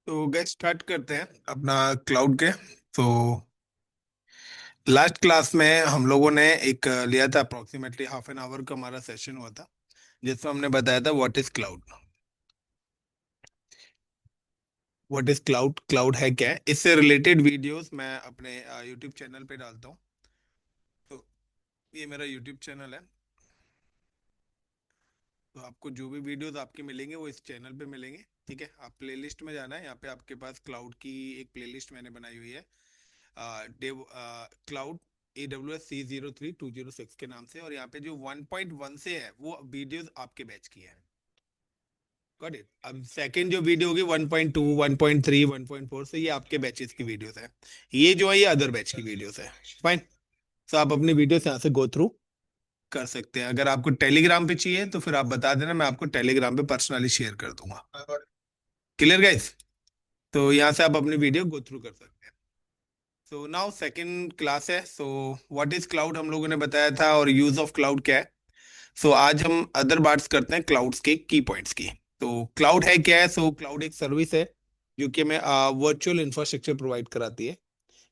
तो gas start करते हैं अपना क्लाउड के। तो लास्ट क्लास में हम लोगों ने एक लिया था, अप्रोक्सीमेटली हाफ एन आवर का हमारा सेशन हुआ था, जिसमें हमने बताया था what is cloud. What is cloud, cloud है क्या है। इससे रिलेटेड वीडियोस मैं अपने यूट्यूब चैनल पे डालता हूँ। तो ये मेरा यूट्यूब चैनल है। तो आपको जो भी वीडियोस आपके मिलेंगे वो इस चैनल पे मिलेंगे। ठीक है, आप प्लेलिस्ट में जाना है, यहाँ पे आपके पास क्लाउड की एक प्लेलिस्ट मैंने बनाई हुई है, डेव क्लाउड AWS C03 206 के नाम से। और यहाँ पे जो 1.1 से है वो वीडियोस आपके बैच की है। Got it. अब सेकंड जो वीडियो होगी 1.2 1.3 1.4 से, ये आपके बैचेस की वीडियोस है। ये जो है ये अदर बैच की वीडियोस है। फाइन। तो आप अपनी वीडियोस यहाँ से गो थ्रू कर सकते हैं। अगर आपको टेलीग्राम पे चाहिए तो फिर आप बता देना, मैं आपको टेलीग्राम पे पर्सनली शेयर कर दूंगा। Clear guys. तो यहाँ से आप अपनी वीडियो गो थ्रू कर सकते हैं। सो नाउ सेकंड क्लास है। सो व्हाट इज क्लाउड हम लोगों ने बताया था, और यूज ऑफ क्लाउड क्या है। सो आज हम अदर बार्ट्स करते हैं क्लाउड्स के की पॉइंट्स की। तो क्लाउड है क्या है। सो क्लाउड एक सर्विस है जो कि हमें वर्चुअल इंफ्रास्ट्रक्चर प्रोवाइड कराती है।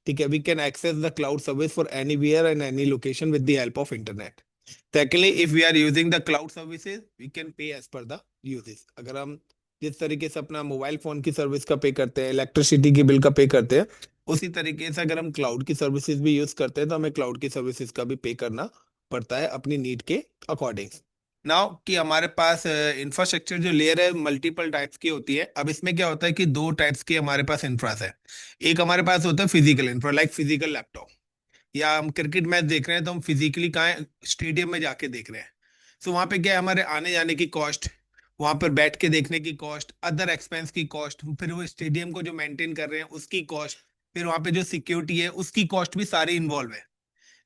ठीक है, we can access the cloud service for anywhere and any location with the help of internet. Secondly, if we are using the cloud services, we can pay as per the uses। अगर हम जिस तरीके से अपना mobile phone की service का पे करते हैं, इलेक्ट्रिसिटी की बिल का पे करते हैं, उसी तरीके से अगर हम क्लाउड की सर्विसेज भी यूज करते हैं तो हमें क्लाउड की सर्विसेज का भी पे करना पड़ता है अपनी नीड के अकॉर्डिंग। नाउ कि हमारे पास इंफ्रास्ट्रक्चर जो लेयर है मल्टीपल टाइप्स की होती है। अब इसमें क्या होता है कि दो टाइप्स के हमारे पास इंफ्रास है। एक हमारे पास होता है physical infra, like physical laptop. या हम क्रिकेट मैच देख रहे हैं तो हम फिजिकली कहाँ है, स्टेडियम में जाके देख रहे हैं। तो वहां पे क्या है, हमारे आने जाने की कॉस्ट, वहां पर बैठ के देखने की कॉस्ट, अदर एक्सपेंस की कॉस्ट, फिर वो स्टेडियम को जो मेंटेन कर रहे हैं उसकी कॉस्ट, फिर वहां पे जो सिक्योरिटी है उसकी कॉस्ट भी सारी इन्वॉल्व है।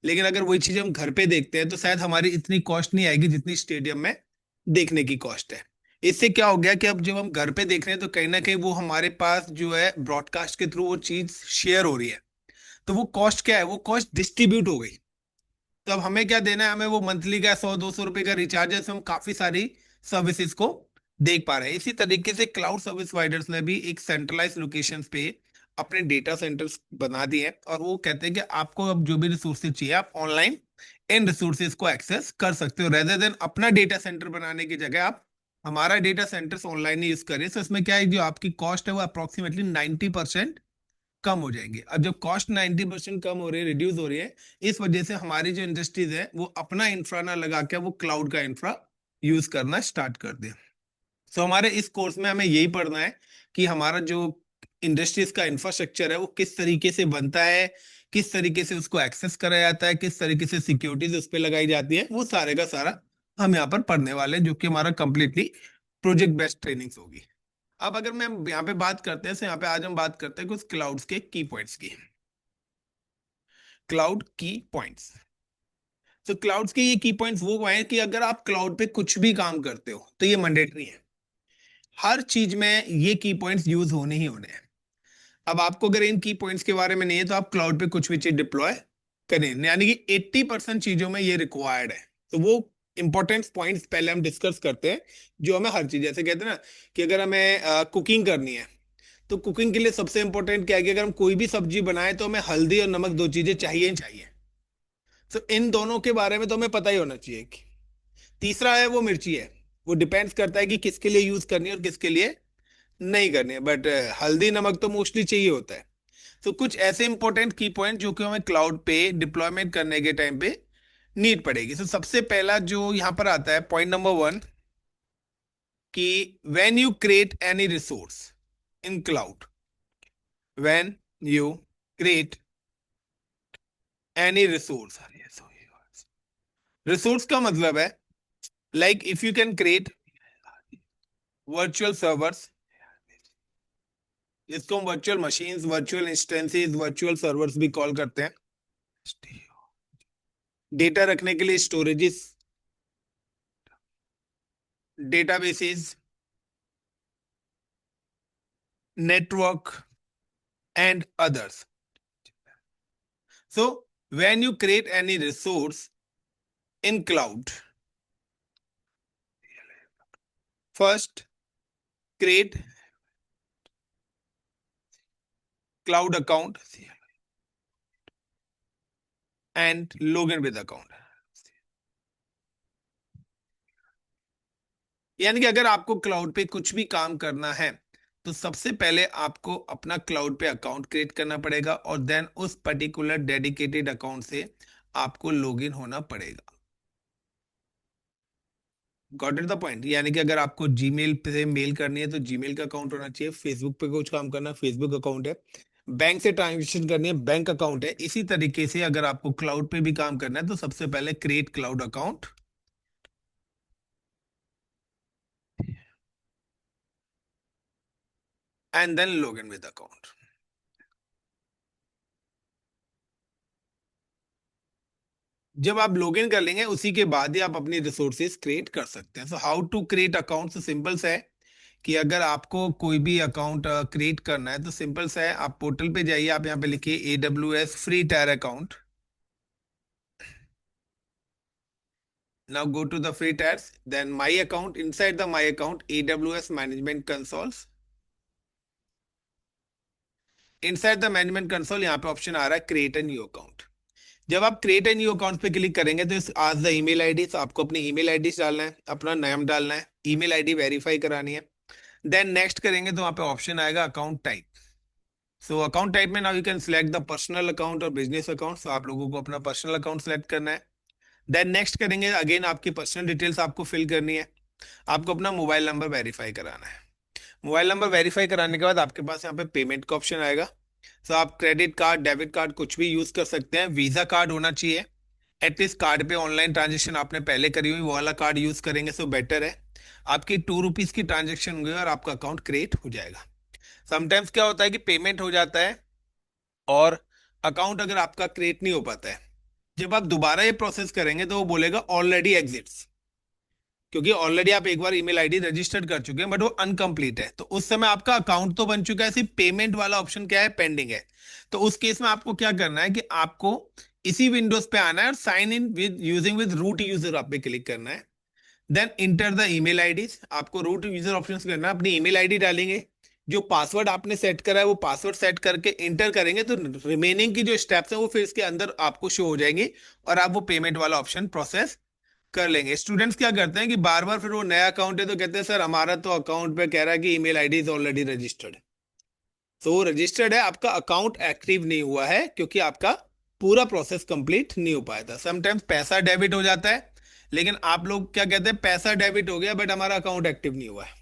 लेकिन अगर वही चीज हम घर पे देखते हैं तो शायद हमारी इतनी कॉस्ट नहीं आएगी जितनी स्टेडियम में देखने की कॉस्ट है। इससे क्या हो गया कि अब जब हम घर पे देख रहे हैं तो कहीं ना कहीं वो हमारे पास जो है ब्रॉडकास्ट के थ्रू वो चीज शेयर हो रही है। तो वो कॉस्ट क्या है, वो कॉस्ट डिस्ट्रीब्यूट हो गई। तो अब हमें क्या देना है, हमें वो मंथली का 100 200 रुपए का रिचार्ज है, तो हम काफी सारी सर्विसेज को देख पा रहे हैं। इसी तरीके से क्लाउड सर्विस प्रोवाइडर्स ने भी एक सेंट्रलाइज लोकेशंस पे अपने डेटा सेंटर्स बना दिए हैं, और वो कहते हैं कि आपको अब जो भी रिसोर्सेज चाहिए आप ऑनलाइन इन रिसोर्सेज को एक्सेस कर सकते हो। रेदर देन अपना डेटा सेंटर बनाने की जगह आप हमारा डेटा सेंटर्स ऑनलाइन ही यूज करिए। तो इसमें क्या है, जो आपकी कॉस्ट है वो अप्रोक्सीमेटली 90% कम हो जाएंगे। अब जब कॉस्ट 90% कम हो रही है, रिड्यूस हो रही है, इस वजह से हमारी जो इंडस्ट्रीज है वो अपना इंफ्रा ना लगा के वो क्लाउड का इंफ्रा यूज करना स्टार्ट कर दे। तो हमारे इस कोर्स में हमें यही पढ़ना है कि हमारा जो इंडस्ट्रीज का इंफ्रास्ट्रक्चर है वो किस तरीके से बनता है, किस तरीके से उसको एक्सेस करा जाता है, किस तरीके से सिक्योरिटीज उस पर लगाई जाती है, वो सारे का सारा हम यहाँ पर पढ़ने वाले हैं, जो कि हमारा कंप्लीटली प्रोजेक्ट बेस्ड ट्रेनिंग्स होगी। अब अगर मैं यहाँ पे बात करते हैं, तो यहाँ पे आज हम बात करते हैं कुछ क्लाउड्स के की पॉइंट्स की। क्लाउड की पॉइंट्स। तो क्लाउड्स के ये की पॉइंट्स वो हैं कि अगर आप क्लाउड पे कुछ भी काम करते हो तो ये मैंडेटरी है। हर चीज में ये की पॉइंट्स यूज होने ही होने हैं। अब आपको अगर इन की पॉइंट्स के बारे में नहीं है तो आप क्लाउड पे कुछ भी चीज डिप्लॉय करें, यानी कि 80% चीजों में ये रिक्वायर्ड है। तो वो इंपॉर्टेंट पॉइंट्स पहले हम डिस्कस करते हैं, जो हमें हर चीज, जैसे कहते हैं ना कि अगर हमें कुकिंग करनी है तो कुकिंग के लिए सबसे इंपॉर्टेंट क्या है कि अगर हम कोई भी सब्जी बनाए तो हमें हल्दी और नमक दो चीजें चाहिए ही चाहिए। तो इन दोनों के बारे में तो हमें पता ही होना चाहिए कि तीसरा है वो मिर्ची है। वो डिपेंड्स करता है कि किसके लिए यूज करनी है और किसके लिए नहीं करनी है, बट हल्दी नमक तो मोस्टली चाहिए होता है। तो कुछ ऐसे इंपॉर्टेंट की पॉइंट जो कि हमें क्लाउड पे डिप्लॉयमेंट करने के टाइम पे नीड पड़ेगी। तो सबसे पहला जो यहाँ पर आता है पॉइंट नंबर 1, कि when you create any resource in cloud, when you create any resource, resource का मतलब है like if you can create virtual servers, जिसको हम virtual machines, virtual instances, virtual servers भी कॉल करते हैं। डेटा रखने के लिए storages, databases, network and others. So when you create any resource in cloud, first create cloud account and login with account. यानी कि अगर आपको क्लाउड पे कुछ भी काम करना है तो सबसे पहले आपको अपना क्लाउड पे अकाउंट क्रिएट करना पड़ेगा और देन उस पर्टिकुलर डेडिकेटेड अकाउंट से आपको लॉगिन होना पड़ेगा. Got it the point. यानी कि अगर आपको जीमेल पे मेल करनी है तो जीमेल का अकाउंट होना चाहिए, फेसबुक पे कुछ काम करना है फेसबुक अकाउंट है, बैंक से ट्रांजेक्शन करनी है बैंक अकाउंट है. इसी तरीके से अगर आपको क्लाउड पे भी काम करना है तो सबसे पहले create cloud account and then login with account. जब आप लॉगिन कर लेंगे उसी के बाद ही आप अपनी रिसोर्सेज क्रिएट कर सकते हैं. So how to create account, तो सिंपल सा है कि अगर आपको कोई भी अकाउंट क्रिएट करना है तो सिंपल सा है, आप पोर्टल पे जाइए, आप यहाँ पे लिखिए AWS free tyre account. Now go to the free tabs, then my account. Inside the my account, AWS management consoles. Inside the management console यहाँ पे ऑप्शन आ रहा है क्रिएट ए न्यू अकाउंट. जब आप क्रिएट ए न्यू अकाउंट पे click करेंगे तो आज द ईमेल आईडी, तो आपको अपनी ईमेल आईडी डालना है, अपना नाम डालना है, ईमेल आईडी वेरीफाई करानी है. देन नेक्स्ट करेंगे तो वहाँ पे ऑप्शन आएगा account type. So account type में now you can select the personal account और बिजनेस अकाउंट. सो आप लोगों को अपना पर्सनल अकाउंट सेलेक्ट करना है. देन नेक्स्ट करेंगे, अगेन आपकी पर्सनल डिटेल्स आपको फिल करनी है. आपको अपना मोबाइल नंबर वेरीफाई कराना है. मोबाइल नंबर वेरीफाई कराने के बाद आपके पास यहाँ पे पेमेंट का ऑप्शन आएगा. तो आप क्रेडिट कार्ड डेबिट कार्ड कुछ भी यूज कर सकते हैं. वीजा कार्ड होना चाहिए. एटलीस्ट कार्ड पे ऑनलाइन ट्रांजेक्शन आपने पहले करी हुई वो वाला कार्ड यूज करेंगे सो बेटर है. आपकी ₹2 की ट्रांजेक्शन होगी और आपका अकाउंट क्रिएट हो जाएगा. समटाइम्स क्या होता है कि पेमेंट हो जाता है और अकाउंट अगर आपका क्रिएट नहीं हो पाता है, जब आप दोबारा ये प्रोसेस करेंगे तो वो बोलेगा ऑलरेडी एग्जिट्स, क्योंकि ऑलरेडी आप एक बार ईमेल आईडी रजिस्टर्ड कर चुके हैं बट वो अनकंप्लीट है. तो उस समय आपका अकाउंट तो बन चुका है, सिर्फ पेमेंट वाला ऑप्शन क्या है, पेंडिंग है. तो उस केस में आपको क्या करना है कि आपको इसी विंडोज पे आना है और sign in with using with root user आप पे क्लिक करना है. Then enter the email ID. आपको रूट यूजर ऑप्शन करना है, अपनी ईमेल आईडी डालेंगे, जो पासवर्ड आपने सेट करा है वो पासवर्ड सेट करके इंटर करेंगे तो रिमेनिंग की जो स्टेप्स है वो फिर इसके अंदर आपको शो हो जाएंगे और आप वो पेमेंट वाला ऑप्शन प्रोसेस कर लेंगे. स्टूडेंट्स क्या करते हैं कि बार बार फिर वो नया अकाउंट है तो कहते हैं सर हमारा तो अकाउंट पे कह रहा है कि email ID is already registered. तो वो रजिस्टर्ड है, आपका अकाउंट एक्टिव नहीं हुआ है क्योंकि आपका पूरा प्रोसेस कंप्लीट नहीं हो पाया था. समटाइम्स पैसा डेबिट हो जाता है, लेकिन आप लोग क्या कहते हैं पैसा डेबिट हो गया बट हमारा अकाउंट एक्टिव नहीं हुआ है.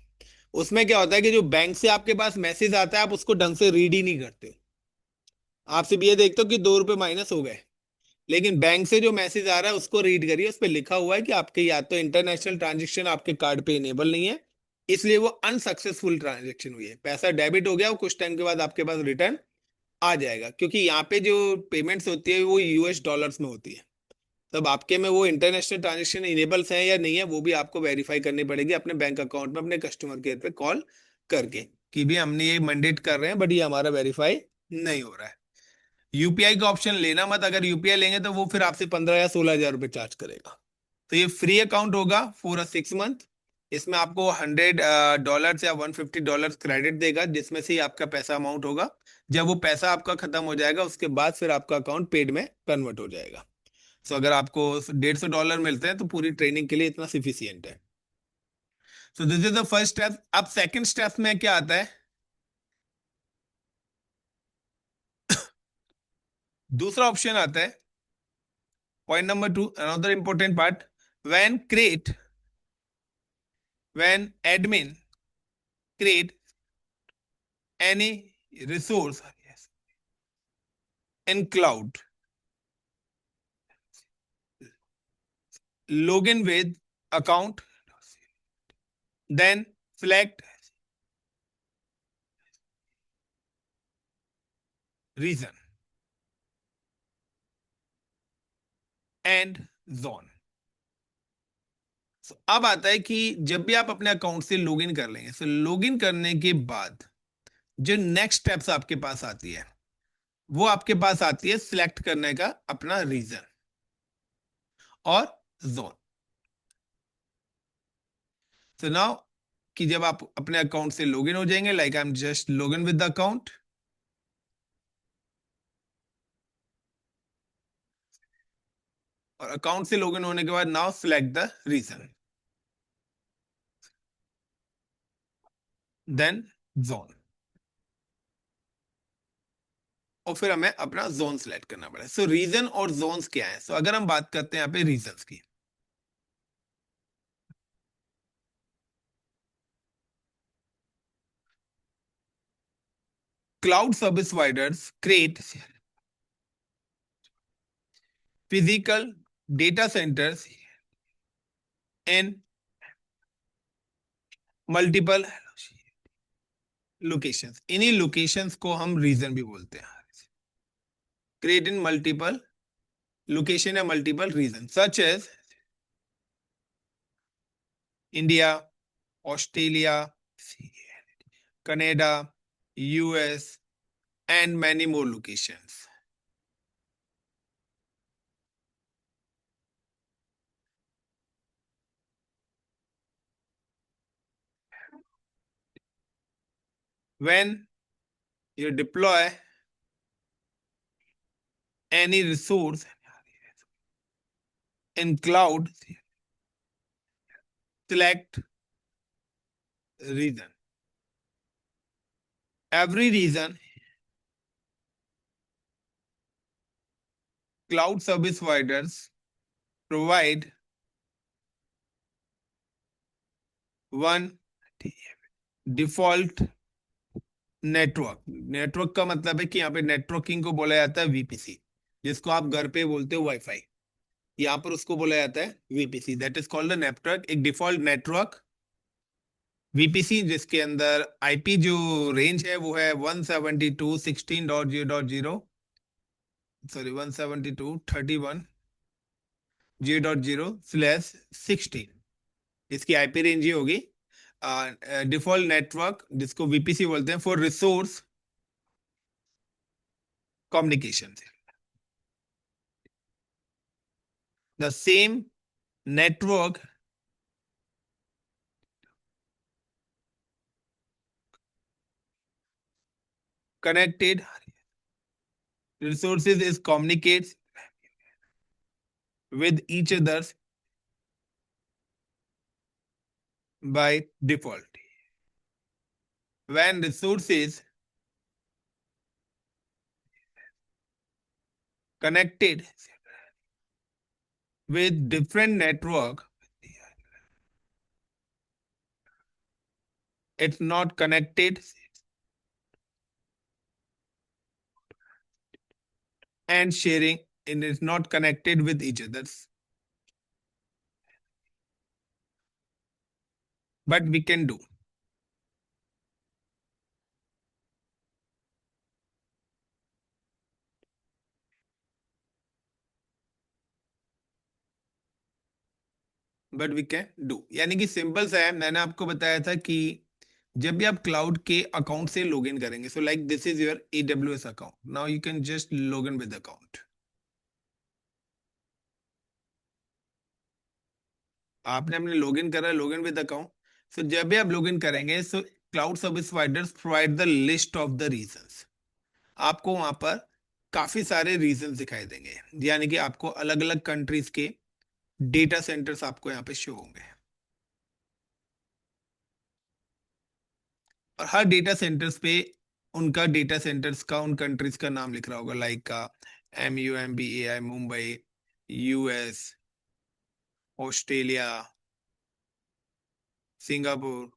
उसमें क्या होता है कि जो बैंक से आपके पास मैसेज आता है आप उसको ढंग से रीड ही नहीं करते. आप सिर्फ ये देखते हो कि ₹2 माइनस हो गए, लेकिन बैंक से जो मैसेज आ रहा है उसको रीड करिए. उस पर लिखा हुआ है कि आपके या तो इंटरनेशनल ट्रांजेक्शन आपके कार्ड पे इनेबल नहीं है, इसलिए वो अनसक्सेसफुल ट्रांजेक्शन हुई है. पैसा डेबिट हो गया, वो कुछ टाइम के बाद आपके पास रिटर्न आ जाएगा, क्योंकि यहाँ पे जो पेमेंट्स होती है वो US डॉलर्स में होती है. तब आपके में वो इंटरनेशनल ट्रांजेक्शन इनेबल्स है या नहीं है वो भी आपको वेरीफाई करनी पड़ेगी अपने बैंक अकाउंट में, अपने कस्टमर केयर पे कॉल करके कि भी हमने ये मंडेट कर रहे हैं बट ये हमारा वेरीफाई नहीं हो रहा है. यूपीआई का ऑप्शन लेना मत, अगर यूपीआई लेंगे तो वो फिर आपसे 15 या 16 हजार रुपये चार्ज करेगा. तो ये फ्री अकाउंट होगा फॉर अ 6 मंथ. इसमें आपको $100 या $150 क्रेडिट देगा, जिसमें से ही आपका पैसा अमाउंट होगा. जब वो पैसा आपका खत्म हो जाएगा उसके बाद फिर आपका अकाउंट पेड में कन्वर्ट हो जाएगा. सो अगर आपको $150 मिलते हैं तो पूरी ट्रेनिंग के लिए इतना सफिशियंट है. सो this is the first step. अब सेकंड स्टेप में क्या आता है, दूसरा ऑप्शन आता है. Point number 2, another important part, when create when admin create any resource in cloud, login with account, then select reason and zone. So, अब आता है कि जब भी आप अपने अकाउंट से लॉगिन कर लेंगे, तो लॉगिन करने के बाद जो नेक्स्ट स्टेप्स आपके पास आती है वो आपके पास आती है सिलेक्ट करने का अपना रीजन और जोन. तो नाउ कि जब आप अपने अकाउंट से लॉगिन हो जाएंगे, like I am just login with the account, और अकाउंट से लॉगिन होने के बाद now select the region, then zone, और फिर हमें अपना जोन सिलेक्ट करना पड़ेगा। सो रीजन और जोन्स क्या है? सो अगर हम बात करते हैं यहाँ पे रीजन की, cloud service providers create physical data centres in multiple locations. इन्हीं लोकेशंस को हम रीजन भी बोलते हैं। क्रिएट इन मल्टीपल लोकेशन या multiple region such as India, Australia, Canada, US and many more locations. When you deploy any resource in cloud, select region. Every region, cloud service providers provide one default network. Network का मतलब है कि यहाँ पे networking को बोला जाता है वीपीसी, जिसको आप घर पे बोलते हो वाईफाई, यहाँ पर उसको बोला जाता है VPC, that is called the network. एक डिफॉल्ट नेटवर्क वीपीसी जिसके अंदर आईपी जो रेंज है वो है 172.16.0.0, सॉरी 172.31.0.0/16, इसकी आईपी रेंज ही होगी। डिफॉल्ट नेटवर्क जिसको वीपीसी बोलते हैं for resource communication, the same network connected resources is communicates with each other by default. When resources connected with different network, it's not connected and sharing, and it's not connected with each other, but we can do. But we can do, यानी कि simple सा है। मैंने आपको बताया था कि जब भी आप क्लाउड के अकाउंट से लॉगिन करेंगे, so like this is your AWS account, now you can just log in with account. आपने अपने लॉगिन करा, लॉगिन विद अकाउंट। सो जब भी आप लॉगिन करेंगे, so cloud service providers provide the list of the reasons. आपको वहां पर काफी सारे रीजंस दिखाई देंगे, यानी कि आपको अलग अलग कंट्रीज के डेटा सेंटर्स आपको यहाँ पे शो होंगे, और हर डेटा सेंटर्स पे उनका डेटा सेंटर्स का उन कंट्रीज का नाम लिख रहा होगा, लाइक का MUMBAI Mumbai, US, Australia, Singapore.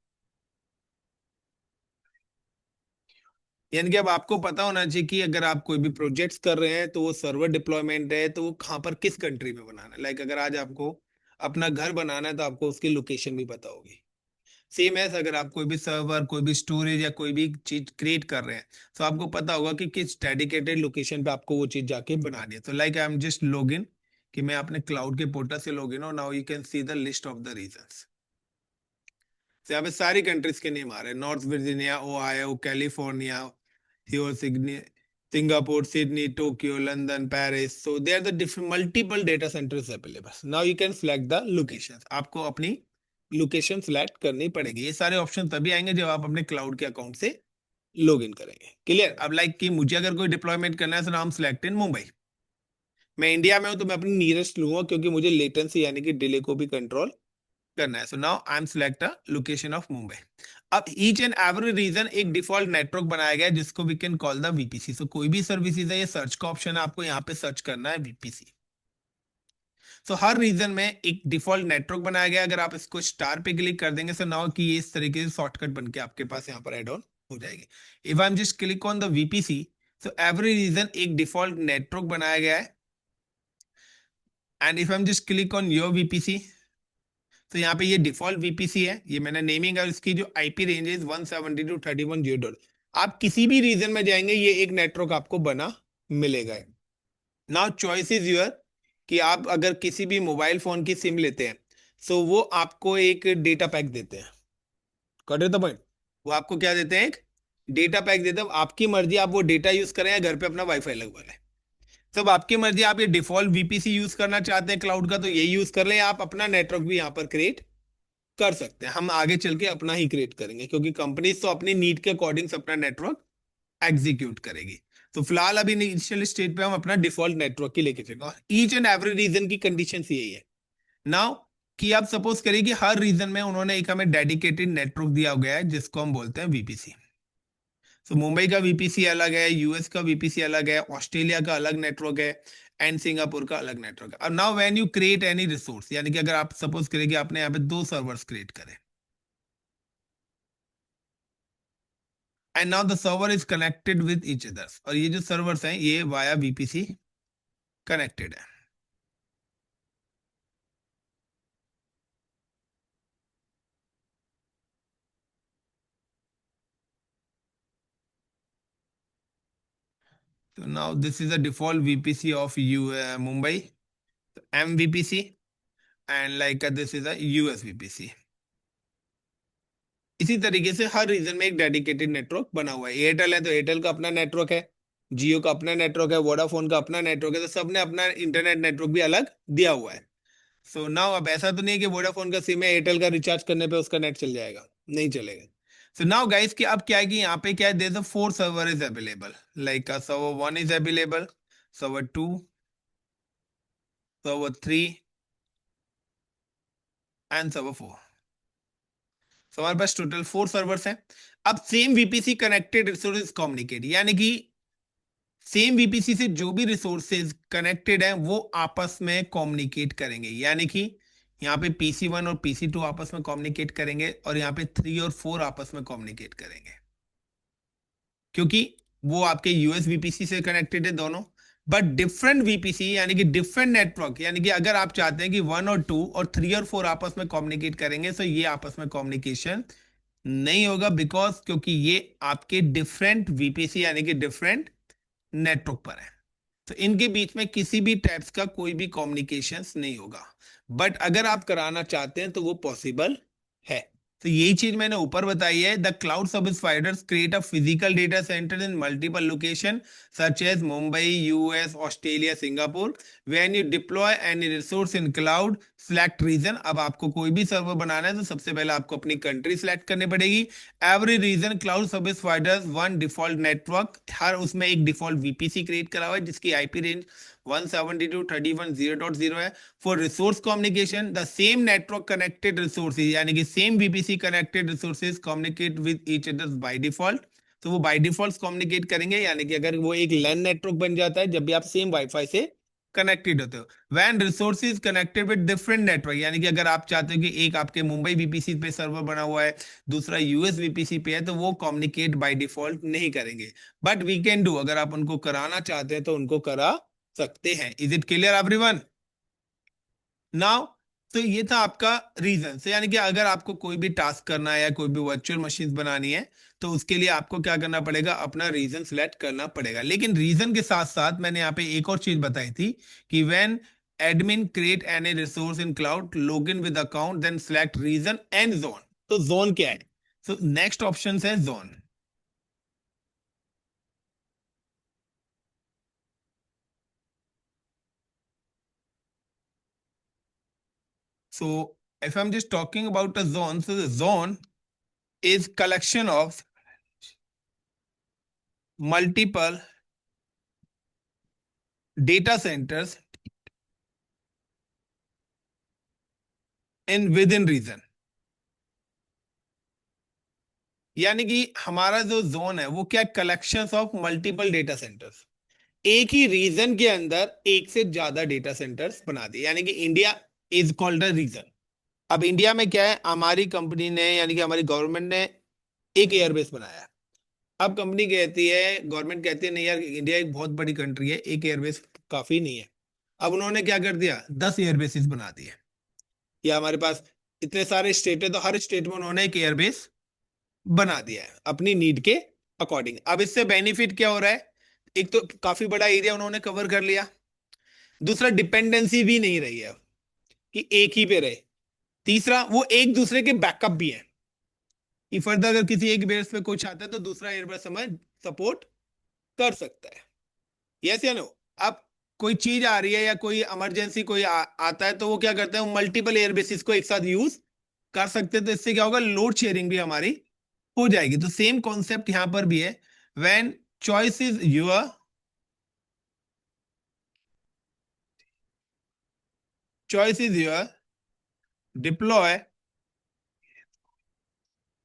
यानी कि अब आपको पता होना चाहिए कि अगर आप कोई भी प्रोजेक्ट्स कर रहे हैं तो वो सर्वर डिप्लॉयमेंट है तो वो कहाँ पर किस कंट्री में बनाना है। लाइक अगर आज आपको अपना घर बनाना है तो आपको उसकी लोकेशन भी पता होगी। सेम है, अगर आप कोई भी सर्वर, कोई भी स्टोरेज या कोई भी चीज क्रिएट कर रहे हैं तो आपको पता होगा कि किस डेडिकेटेड लोकेशन पे आपको वो चीज जाके बनानी है। तो like I am just log in, कि मैं अपने क्लाउड के पोर्टल से लॉग इन हूं। Now you can see the list of the reasons. तो यहाँ पे सारी कंट्रीज के नेम आ रहे हैं, North Virginia, Ohio, California, Singapore, Sydney, Tokyo, London, Paris. So they are the different multiple data centres available. Now you can select the locations. आपको अपनी लोकेशन सिलेक्ट करनी पड़ेगी। ये सारे ऑप्शन तभी आएंगे जब आप अपने क्लाउड के अकाउंट से लॉग इन करेंगे। क्लियर? अब लाइक कि मुझे अगर कोई डिप्लॉयमेंट करना है तो नाम सिलेक्ट इन मुंबई, मैं इंडिया में हूं तो मैं अपनी नियरेस्ट लूंगा, क्योंकि मुझे लेटेंसी यानी कि डिले को भी कंट्रोल करना है. So now I am select a location of Mumbai. अब ईच एंड एवरी रीजन एक डिफॉल्ट नेटवर्क बनाया गया है जिसको we can call the VPC. So कोई भी सर्विसेज है, ये सर्च का ऑप्शन है, आपको यहाँ पे सर्च करना है वीपीसी. तो हर रीजन में एक डिफॉल्ट नेटवर्क बनाया गया. अगर आप इसको स्टार पे क्लिक कर देंगे, सो नाउ कि ये इस तरीके से शॉर्टकट बन के आपके पास यहाँ पर एड ऑन हो जाएगी. If I am just click on the VPC, so every region एक डिफॉल्ट नेटवर्क बनाया गया है. And if I am just click on your VPC, तो यहाँ पे ये डिफॉल्ट वीपीसी है, ये मैंने नेमिंग है. इसकी जो आईपी रेंज है 172.31.0. आप किसी भी रीजन में जाएंगे, ये एक नेटवर्क आपको बना मिलेगा. नाउ चॉइस इज यूर, कि आप अगर किसी भी मोबाइल फोन की सिम लेते हैं, सो वो आपको एक डेटा पैक देते हैं. Cut the point. वो आपको क्या देते हैं? एक डेटा पैक देते हैं. आपकी मर्जी, आप वो डेटा यूज करें या घर पे अपना वाईफाई लगवा लें, सब आपकी मर्जी. आप ये डिफॉल्ट वीपीसी यूज करना चाहते हैं क्लाउड का, तो ये यूज कर लें. आप अपना नेटवर्क भी यहाँ पर क्रिएट कर सकते हैं. हम आगे चल के अपना ही क्रिएट करेंगे, क्योंकि कंपनीज तो अपनी नीड के अकॉर्डिंग अपना नेटवर्क एग्जीक्यूट करेगी. तो फिलहाल अभी इनिशियल स्टेज पे हम अपना डिफॉल्ट नेटवर्क की लेके चलेंगे. ईच एंड एवरी रीजन की कंडीशन यही है. नाउ कि आप सपोज करिए कि हर रीजन में उन्होंने एक हमें डेडिकेटेड नेटवर्क दिया गया है जिसको हम बोलते हैं वीपीसी. तो मुंबई का वीपीसी अलग है, यूएस का वीपीसी अलग है, ऑस्ट्रेलिया का अलग नेटवर्क है, एंड सिंगापुर का अलग नेटवर्क है. अब now when you create any resource, यानी कि अगर आप सपोज करें कि आपने यहाँ पे 2 सर्वर्स क्रिएट करे, and now the server is connected with each others, और ये जो सर्वर्स हैं ये वाया वीपीसी कनेक्टेड है. So now this is a default VPC of Mumbai, MVPC, and like this is a US VPC. इसी तरीके से हर रीजन में एक डेडिकेटेड नेटवर्क बना हुआ है. एयरटेल है तो एयरटेल का अपना नेटवर्क है, जियो का अपना नेटवर्क है, वोडाफोन का अपना नेटवर्क है. तो सबने अपना इंटरनेट नेटवर्क भी अलग दिया हुआ है. सो नाउ अब ऐसा तो नहीं है कि वोडाफोन का सिम है, एयरटेल का रिचार्ज करने पे उसका नेट चल जाएगा, नहीं चलेगा. सो नाउ गाइस कि अब क्या है कि यहाँ पे क्या है, there is 4 server is available. Like server 1 is available, server 2, server 3 and server 4. तो हमारे पास टोटल 4 सर्वर्स हैं. अब same VPC connected resources communicate, यानी कि सेम वीपीसी से जो भी रिसोर्सेज कनेक्टेड हैं वो आपस में कम्युनिकेट करेंगे. यानी कि यहाँ पे PC1 और PC2 आपस में कम्युनिकेट करेंगे, और यहाँ पे 3 और 4 आपस में कम्युनिकेट करेंगे, क्योंकि वो आपके यूएस वीपीसी से कनेक्टेड है दोनों. बट डिफरेंट वीपीसी यानी कि डिफरेंट नेटवर्क, यानी कि अगर आप चाहते हैं कि 1 और 2 और 3 और 4 आपस में कम्युनिकेट करेंगे, तो ये आपस में कम्युनिकेशन नहीं होगा, बिकॉज क्योंकि ये आपके डिफरेंट वीपीसी यानी कि डिफरेंट नेटवर्क पर है. तो इनके बीच में किसी भी टाइप्स का कोई भी कम्युनिकेशन नहीं होगा. बट अगर आप कराना चाहते हैं तो वो पॉसिबल है. तो यही चीज मैंने ऊपर बताई है. The cloud service providers create a physical data centre in multiple location such as Mumbai, US, Australia, Singapore. When you deploy any resource in cloud, select region. अब आपको कोई भी सर्वर बनाना है तो सबसे पहले आपको अपनी कंट्री सिलेक्ट करनी पड़ेगी. Every region cloud service providers one default network, हर उसमें एक डिफॉल्ट वीपीसी क्रिएट करा हुआ है जिसकी आईपी रेंज 172.31.0.0 है. For resource communication the same network connected resources, यानी कि same VPC connected resources communicate with each other by default. तो वो बाय डिफॉल्ट कम्युनिकेट करेंगे, यानी कि अगर वो एक लैन नेटवर्क बन जाता है जब भी आप सेम वाईफाई से कनेक्टेड होते हो. When resources connected with different network, यानी कि अगर आप चाहते हो कि एक आपके मुंबई वीपीसी पे सर्वर बना हुआ है, दूसरा यूएस वीपीसी पे है, तो वो कम्युनिकेट बाय डिफॉल्ट नहीं करेंगे. बट वी कैन डू, अगर आप उनको कराना चाहते हैं तो उनको करा सकते हैं. Is it clear everyone? Now तो ये था आपका रीजन से, यानी कि अगर आपको कोई भी टास्क करना है या कोई भी वर्चुअल मशीन बनानी है, तो उसके लिए आपको क्या करना पड़ेगा, अपना रीजन सिलेक्ट करना पड़ेगा. लेकिन रीजन के साथ साथ मैंने यहाँ पे एक और चीज बताई थी कि when admin create any resource in cloud, log in with account, then select region and zone. तो जोन क्या है? सो नेक्स्ट ऑप्शन है zone. So if I'm just talking about a zone, so the zone is collection of multiple data centers in within region, यानी कि हमारा जो जोन है वो क्या, collection of multiple data centres, एक ही रीजन के अंदर एक से ज्यादा डेटा सेंटर्स बना दिए, यानी कि India is called a region. अब इंडिया में क्या है, हमारी कंपनी ने यानी कि हमारी गवर्नमेंट ने एक एयरबेस बनाया है। अब कंपनी कहती है, गवर्नमेंट कहती है नहीं यार, इंडिया एक बहुत बड़ी कंट्री है, एक एयरबेस काफी नहीं है। अब उन्होंने क्या कर दिया, 10 एयरबेसिस बना दिए। या हमारे पास इतने सारे स्टेट है, तो हर स्टेट में उन्होंने एक एयरबेस बना दिया है अपनी नीड के अकॉर्डिंग। अब इससे बेनिफिट क्या हो रहा है, एक तो काफी बड़ा एरिया उन्होंने कवर कर लिया, दूसरा डिपेंडेंसी भी नहीं रही है कि एक ही पे रहे, तीसरा वो एक दूसरे के बैकअप भी है कि फर्दर अगर किसी एक बेस पे कुछ आता है तो दूसरा एयरबस हमें सपोर्ट कर सकता है। यस या नो। अब कोई चीज आ रही है या कोई इमरजेंसी कोई आता है तो वो क्या करते हैं, मल्टीपल एयरबेसिस को एक साथ यूज कर सकते हैं, तो इससे क्या होगा, लोड शेयरिंग भी हमारी हो जाएगी। तो सेम कॉन्सेप्ट यहां पर भी है, when choice is your, choice is your, deploy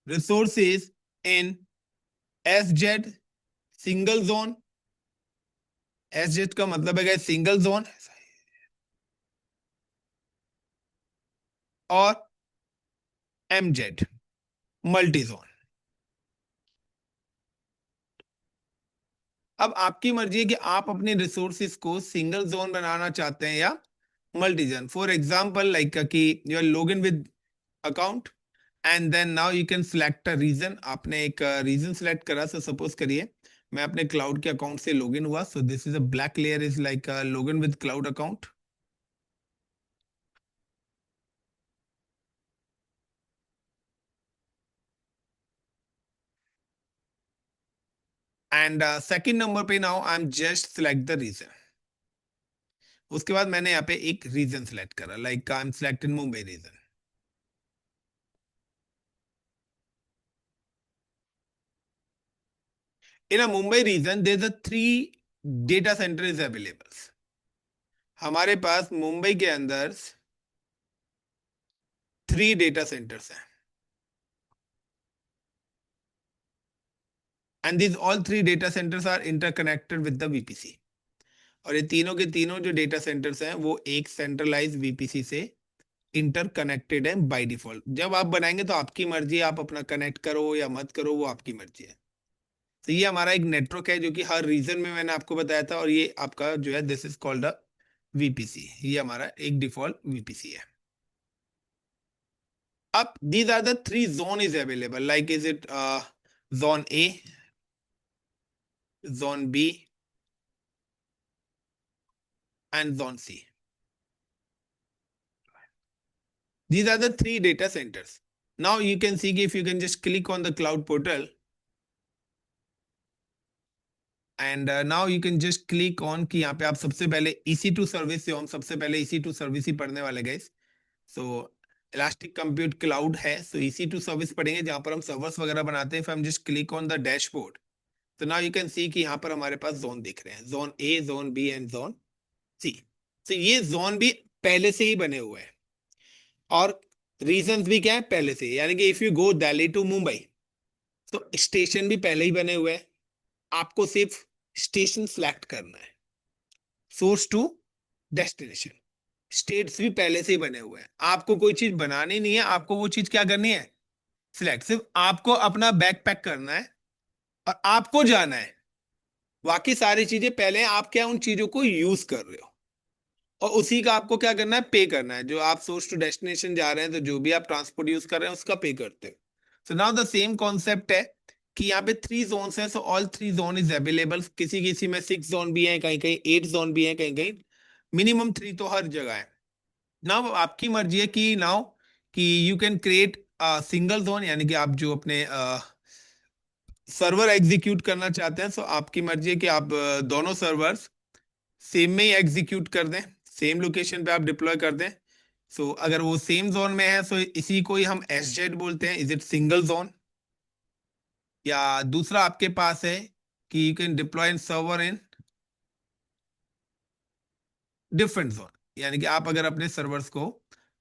resources in SZ single zone, SZ का मतलब है सिंगल जोन, और MZ मल्टी जोन। अब आपकी मर्जी है कि आप अपने रिसोर्सेज को सिंगल जोन बनाना चाहते हैं या multi zone. For example like कि you are login with account and then now you can select a region. आपने एक रीजन सिलेक्ट करा, सो सपोज करिए मैं अपने क्लाउड के अकाउंट से लॉगिन हुआ, so this is a black layer is like login with cloud account. And second number पे now I am just select the region. उसके बाद मैंने यहाँ पे एक रीजन सिलेक्ट करा, like I am selected Mumbai region. In a Mumbai region there is a 3 data center is available. हमारे पास मुंबई के अंदर 3 डेटा सेंटर्स हैं, and this all 3 data centers are interconnected with the VPC. और ये तीनों के तीनों जो डेटा सेंटर्स हैं वो एक सेंट्रलाइज वीपीसी से इंटरकनेक्टेड है बाय डिफॉल्ट। जब आप बनाएंगे तो आपकी मर्जी है, आप अपना कनेक्ट करो या मत करो, वो आपकी मर्जी है। तो ये हमारा एक नेटवर्क है जो कि हर रीजन में मैंने आपको बताया था, और ये आपका जो है this is called a VPC. ये हमारा एक डिफॉल्ट वीपीसी है। अब these are the 3 zone is available, like is it zone A, zone B and zone C. These are the 3 data centers. Now you can see if you can just click on the cloud portal, and now you can just click on कि यहाँ पे आप सबसे पहले EC2 service से, हम सबसे पहले EC2 सर्विस ही पढ़ने वाले guys. So elastic compute cloud है, सो EC2 सर्विस पढ़ेंगे जहां पर हम सर्वर्स वगैरह बनाते हैं। फिर हम just click on the dashboard, तो नाउ यू कैन सी कि यहाँ पर हमारे पास जोन दिख रहे हैं, zone A, zone B and zone C. तो ये जोन भी पहले से ही बने हुए हैं, और रीजंस भी क्या है पहले से, यानी कि if you go Delhi to Mumbai तो स्टेशन भी पहले ही बने हुए हैं, आपको सिर्फ स्टेशन सिलेक्ट करना है, सोर्स टू डेस्टिनेशन। स्टेट्स भी पहले से ही बने हुए हैं, आपको कोई चीज बनानी नहीं है, आपको वो चीज क्या करनी है, सिलेक्ट। सिर्फ आपको अपना बैग पैक करना है और आपको जाना है, बाकी सारी चीजें पहले हैं, आप क्या उन चीजों को यूज कर रहे हो, और उसी का आपको क्या करना है, पे करना है। जो आप सोर्स टू डेस्टिनेशन जा रहे हैं तो जो भी आप ट्रांसपोर्ट यूज कर रहे हैं उसका पे करते हो। So now the same concept है कि यहाँ पे 3 जोन्स हैं, so all 3 zone is available. किसी किसी में 6 जोन भी है, कहीं कहीं 8 जोन भी है, कहीं कहीं मिनिमम 3 तो हर जगह है। नाउ आपकी मर्जी है कि नाउ कि you can create single zone, यानी कि आप जो अपने सर्वर एग्जीक्यूट करना चाहते हैं, सो आपकी मर्जी है कि आप दोनों सर्वर्स सेम में ही एग्जीक्यूट कर दें, सेम लोकेशन पे आप डिप्लॉय कर दें। सो अगर वो सेम जोन में है सो इसी को ही हम एसजेड बोलते हैं, इज इट सिंगल जोन। या दूसरा आपके पास है कि you can deploy in server in different zone, यानी कि आप अगर अपने सर्वर्स को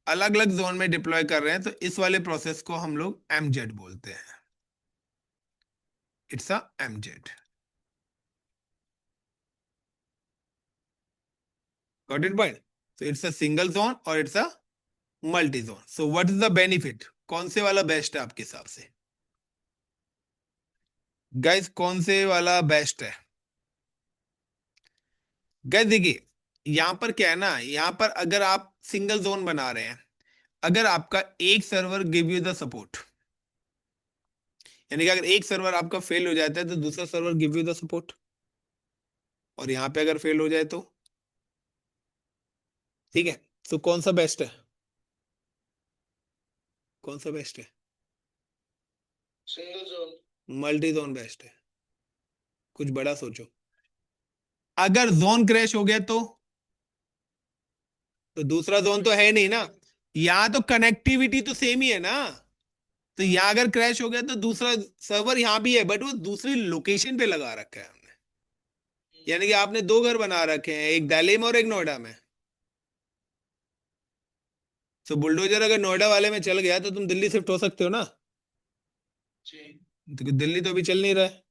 अलग अलग जोन में डिप्लॉय कर रहे हैं, तो इस वाले प्रोसेस को हम लोग एमजेड बोलते हैं। It's a MZ. Got it point? So it's a single zone और it's a multi zone. So what is the benefit? कौन से वाला बेस्ट है आपके हिसाब से? गाइस कौन से वाला बेस्ट है? गाइस देखिए, यहां पर क्या है ना, यहां पर अगर आप सिंगल जोन बना रहे हैं, अगर आपका एक server give you the support, यानी कि अगर एक सर्वर आपका फेल हो जाता है तो दूसरा server give you the support, और यहां पे अगर फेल हो जाए तो, ठीक है, तो कौन सा बेस्ट है? कौन सा बेस्ट है? Single zone. Multi zone best है। कुछ बड़ा सोचो। अगर जोन क्रैश हो गया तो दूसरा जोन तो है नहीं ना, यहाँ तो कनेक्टिविटी तो सेम ही है ना। तो यहाँ अगर क्रैश हो गया तो दूसरा सर्वर यहाँ भी है, बट वो दूसरी लोकेशन पे लगा रखा है हमने। यानी कि आपने दो घर बना रखे हैं, एक दिल्ली में और एक नोएडा में। तो बुलडोजर अगर नोएडा वाले में चल गया तो तुम दिल्ली शिफ्ट हो सकते हो ना। तो दिल्ली तो अभी चल नहीं रहा है।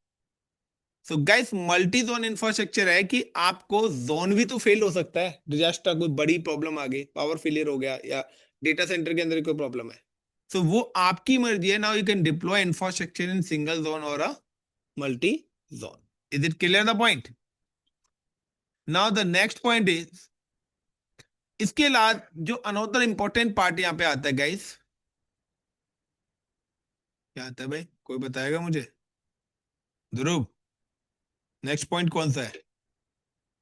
So guys multi zone infrastructure है कि आपको जोन भी तो फेल हो सकता है, डिजास्टर, कोई बड़ी प्रॉब्लम आ गई, पावर फेलियर हो गया, या डेटा सेंटर के अंदर कोई प्रॉब्लम है। सो वो आपकी मर्जी है। Now you can deploy infrastructure in single zone और a multi zone. Is it clear the point? Now the next point is, इसके अलावा जो अनदर इंपॉर्टेंट पार्ट यहाँ पे आता है गाइस, क्या आता है भाई, कोई बताएगा मुझे? ध्रुव, नेक्स्ट पॉइंट कौन सा है?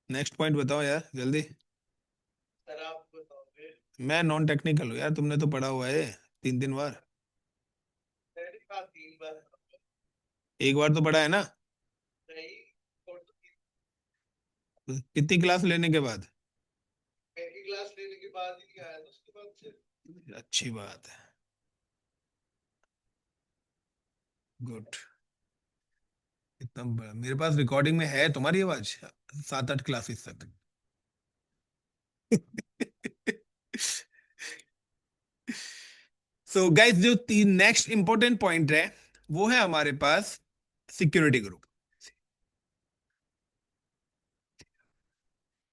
नेक्स्ट पॉइंट बताओ यार जल्दी। सर आप बताओगे। मैं नॉन टेक्निकल हूँ यार, तुमने तो पढ़ा हुआ है 3 3 बार। तीन बार? एक बार तो पढ़ा है ना? नहीं। कितनी क्लास लेने के बाद? पहली क्लास लेने के बाद ही आया था, उसके बाद से। अच्छी बात है, गुड। मेरे पास रिकॉर्डिंग में है तुम्हारी आवाज 7 8 क्लासेस तक। सो गाइस जो तीन नेक्स्ट इंपॉर्टेंट पॉइंट है, वो है हमारे पास सिक्योरिटी ग्रुप।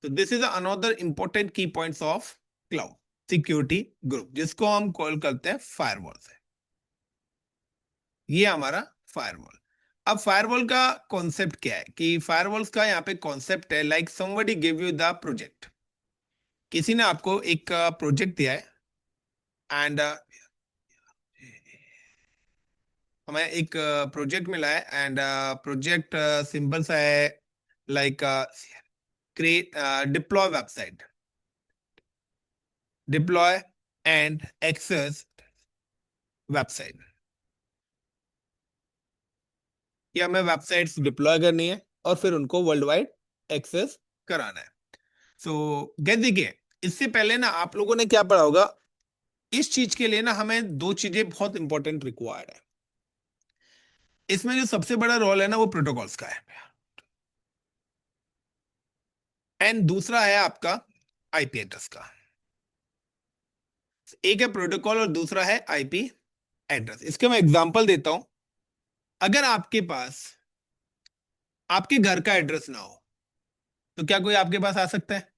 तो दिस इज अनदर इंपॉर्टेंट की points of cloud security group, जिसको हम कॉल करते हैं फायरवॉल से। ये हमारा फायरवॉल। अब फायरवॉल का कॉन्सेप्ट क्या है कि फायरवॉल्स का यहाँ पे कॉन्सेप्ट है, like somebody give you the project. किसी ने आपको एक प्रोजेक्ट दिया है, एंड हमें एक प्रोजेक्ट मिला है, एंड प्रोजेक्ट सिंपल सा है, like create deploy website, deploy and access website. कि हमें वेबसाइट्स डिप्लॉय करनी है और फिर उनको वर्ल्ड वाइड एक्सेस कराना है। सो गैस देखिए, इससे पहले ना आप लोगों ने क्या पढ़ा होगा, इस चीज के लिए ना हमें दो चीजें बहुत इंपॉर्टेंट रिक्वायर्ड है। इसमें जो सबसे बड़ा रोल है ना वो प्रोटोकॉल्स का है, एंड दूसरा है आपका आईपी एड्रेस का। एक है प्रोटोकॉल और दूसरा है आईपी एड्रेस। इसके मैं एग्जांपल देता हूं। अगर आपके पास आपके घर का एड्रेस ना हो तो क्या कोई आपके पास आ सकता है?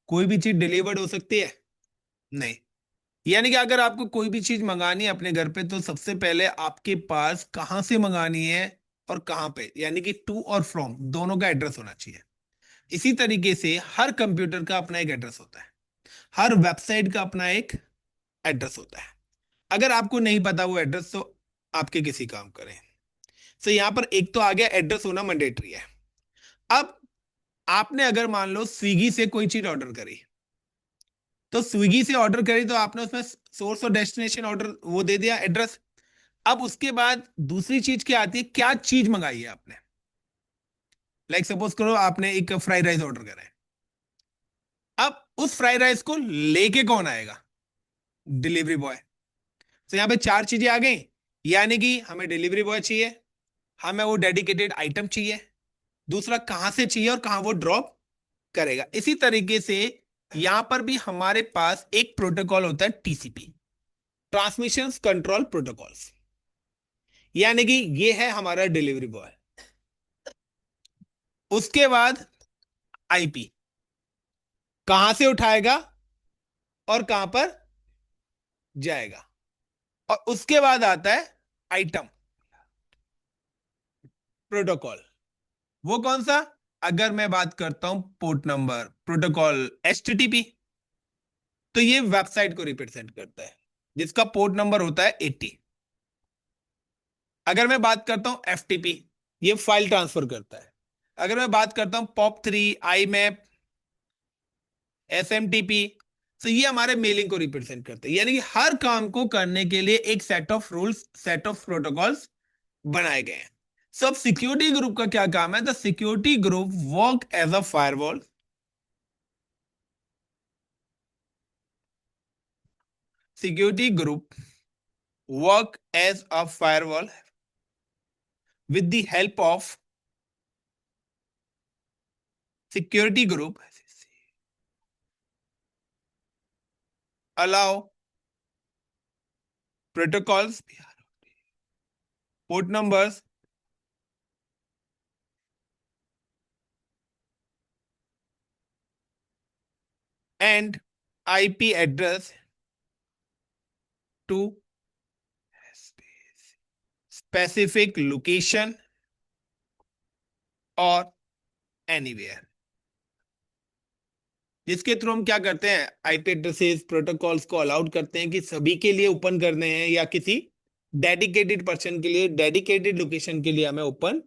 कोई भी चीज डिलीवर्ड हो सकती है? नहीं। यानी कि अगर आपको कोई भी चीज मंगानी है अपने घर पे, तो सबसे पहले आपके पास कहां से मंगानी है और कहां पे, यानी कि टू और फ्रॉम दोनों का एड्रेस होना चाहिए। इसी तरीके से हर कंप्यूटर का अपना एक एड्रेस होता है, हर वेबसाइट का अपना एक एड्रेस होता है। अगर आपको नहीं पता वो एड्रेस, तो आपके किसी काम करें। तो यहां पर एक तो आ गया, एड्रेस होना मैंडेटरी है। अब आपने अगर मान लो स्विगी से कोई चीज ऑर्डर करी, तो स्विगी से ऑर्डर करी तो आपने उसमें सोर्स और डेस्टिनेशन ऑर्डर वो दे दिया, एड्रेस। अब उसके बाद दूसरी चीज क्या आती है, क्या चीज मंगाई है आपने। लाइक सपोज करो आपने एक फ्राइड राइस ऑर्डर करा है। अब उस फ्राइड राइस को लेके कौन आएगा? Delivery boy. तो यहां पे चार चीजें आ गई, यानी कि हमें डिलीवरी बॉय चाहिए, हमें वो डेडिकेटेड आइटम चाहिए, दूसरा कहां से चाहिए और कहां वो ड्रॉप करेगा। इसी तरीके से यहां पर भी हमारे पास एक प्रोटोकॉल होता है टीसीपी, ट्रांसमिशन कंट्रोल प्रोटोकॉल्स, यानी कि ये है हमारा डिलीवरी बॉय। उसके बाद आईपी, कहां से उठाएगा और कहां पर जाएगा। और उसके बाद आता है आइटम प्रोटोकॉल। वो कौन सा? अगर मैं बात करता हूं पोर्ट नंबर प्रोटोकॉल एचटीटीपी, तो ये वेबसाइट को रिप्रेजेंट करता है जिसका पोर्ट नंबर होता है 80। अगर मैं बात करता हूं एफटीपी, ये फाइल ट्रांसफर करता है। अगर मैं बात करता हूं पॉप 3, आई मैप, एसएमटीपी, तो ये हमारे मेलिंग को रिप्रेजेंट करते हैं। यानी कि हर काम को करने के लिए एक set of rules, set of protocols बनाए गए हैं। सब सिक्योरिटी ग्रुप का क्या काम है? The security group work as a firewall. Security group work as a firewall with the help of security group allow protocols, port numbers, and IP address to specific location or anywhere, जिसके through हम क्या करते हैं, IP addresses protocols को allowed करते हैं कि सभी के लिए ओपन करने हैं या किसी डेडिकेटेड पर्सन के लिए डेडिकेटेड लोकेशन के लिए हमें ओपन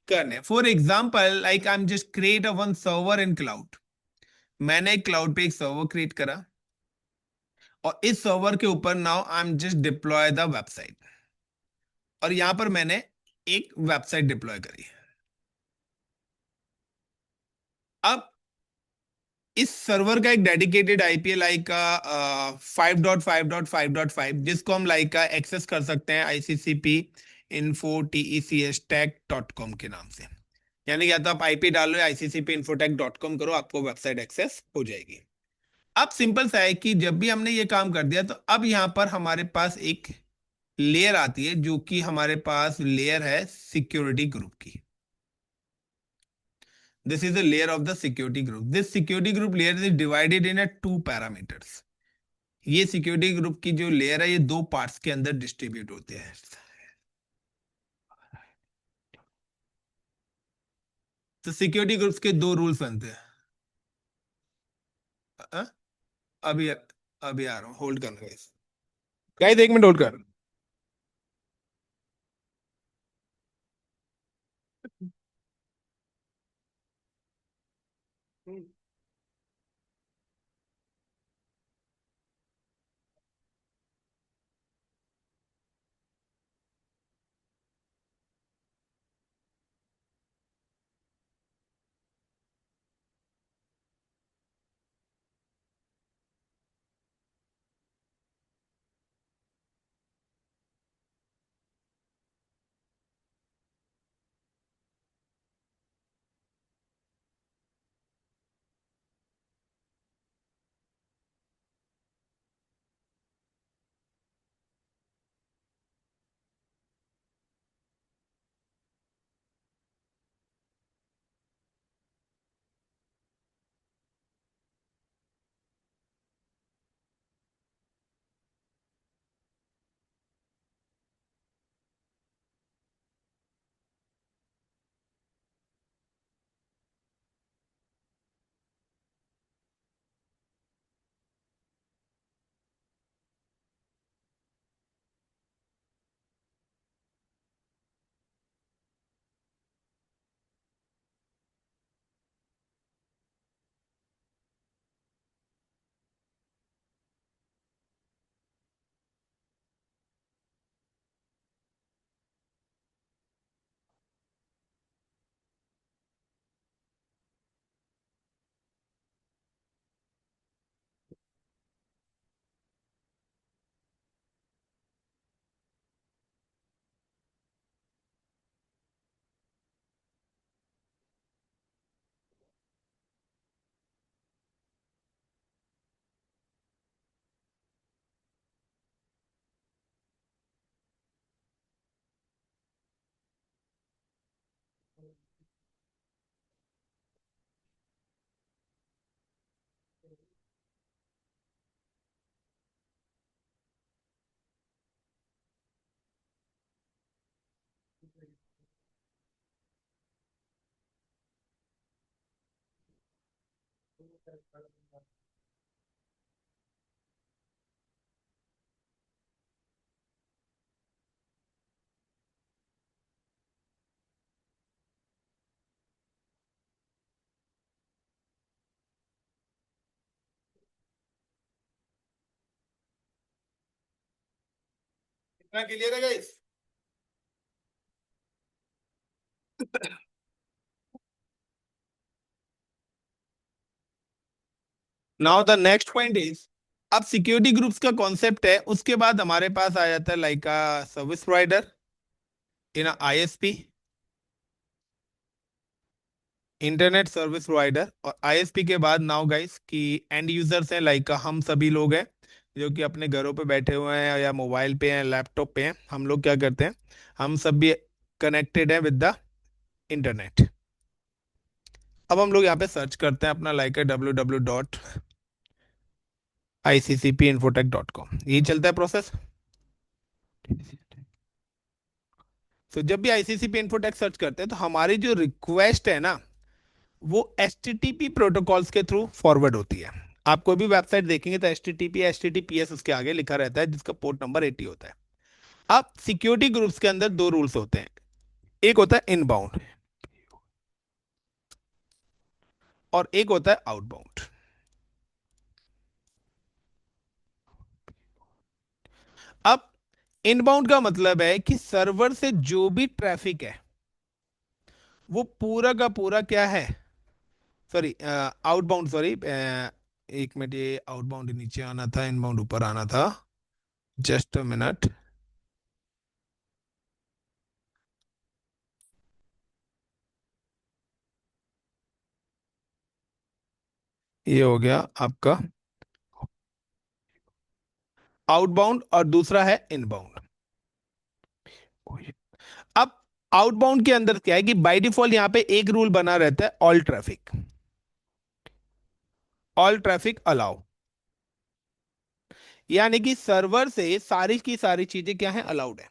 करने हैं। For example like I am just create a one server in cloud. मैंने क्लाउड पे एक सर्वर क्रिएट करा और इस सर्वर के ऊपर now I am just deploy the website, और यहां पर मैंने एक वेबसाइट डिप्लॉय करी। अब इस सर्वर का एक डेडिकेटेड आईपी लाइक का 5.5.5.5, जिसको हम लाइक का एक्सेस कर सकते हैं ICCP info tech.com के नाम से। यानी या तो आप आईपी डालो या ICCP infotech.com करो, आपको वेबसाइट एक्सेस हो जाएगी। अब सिंपल सा है कि जब भी हमने ये काम कर दिया तो अब यहां पर हमारे पास एक लेयर आती है, जो कि हमारे पास लेयर है सिक्योरिटी ग्रुप की। This is the layer of the security group. This security group layer is divided in 2 parameters. ये सिक्योरिटी ग्रुप की जो लेयर है ये 2 पार्ट्स के अंदर डिस्ट्रीब्यूट होते हैं। तो सिक्योरिटी ग्रुप्स के 2 रूल्स बनते हैं। अ? अभी अभी आ रहा हूँ, होल्ड करना गाइस। गाइस 1 मिनट होल्ड कर। इतना क्लियर है guys? Now the next point is, अब सिक्योरिटी ग्रुप्स का कॉन्सेप्ट है, उसके बाद हमारे पास आ जाता है like a service provider in ISP, internet service provider. और आईएसपी के बाद नाउ गाइस कि एंड यूजर्स हैं लाइक हम सभी लोग हैं जो कि अपने घरों पे बैठे हुए हैं या मोबाइल पे हैं, लैपटॉप पे हैं। हम लोग क्या करते हैं, हम सब भी कनेक्टेड हैं विद द इंटरनेट। अब हम लोग यहाँ पे सर्च करते हैं अपना लाइक www.iccpinfotech.com, यही चलता है प्रोसेस। तो जब भी आईसीसीपी इन्फोटेक सर्च करते हैं तो हमारी जो रिक्वेस्ट है ना, वो एचटीटीपी प्रोटोकॉल्स के थ्रू फॉरवर्ड होती है। आप कोई भी वेबसाइट देखेंगे तो एचटीटीपी एचटीटीपीएस उसके आगे लिखा रहता है, जिसका पोर्ट नंबर 80 होता है। अब सिक्योरिटी ग्रुप्स के अंदर दो रूल्स होते हैं, एक होता है इनबाउंड और एक होता है आउटबाउंड। अब इनबाउंड का मतलब है कि सर्वर से जो भी ट्रैफिक है वो पूरा का पूरा क्या है, सॉरी आउटबाउंड, सॉरी एक मिनट, ये आउटबाउंड नीचे आना था, इनबाउंड ऊपर आना था, जस्ट अ मिनट। ये हो गया आपका आउटबाउंड और दूसरा है इनबाउंड। अब आउटबाउंड के अंदर क्या है कि बाय डिफॉल्ट यहां पे एक रूल बना रहता है, ऑल ट्रैफिक अलाउ। यानी कि सर्वर से सारी की सारी चीजें क्या है, अलाउड है।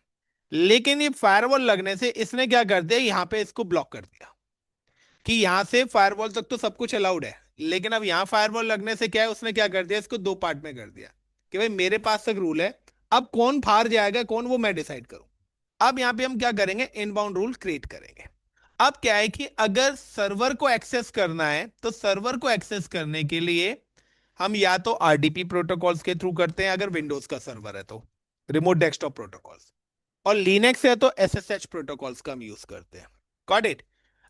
लेकिन ये फायरवॉल लगने से इसने क्या कर दिया, यहां पे इसको ब्लॉक कर दिया कि यहां से फायरवॉल तक तो सब कुछ अलाउड है, लेकिन अब यहां फायरवॉल लगने से क्या है, उसने क्या कर दिया, इसको दो पार्ट में कर दिया कि भाई मेरे पास तक रूल है, अब कौन फार जाएगा कौन, वो मैं डिसाइड करूं। अब यहां पे हम क्या करेंगे, इनबाउंड रूल क्रिएट करेंगे। अब क्या है कि अगर सर्वर को एक्सेस करना है तो सर्वर को एक्सेस करने के लिए हम या तो आरडीपी प्रोटोकॉल्स के थ्रू करते हैं, अगर विंडोज का सर्वर है तो रिमोट डेस्कटॉप प्रोटोकॉल्स, और लिनक्स है तो एसएसएच प्रोटोकॉल्स का हम यूज करते हैं। Got it?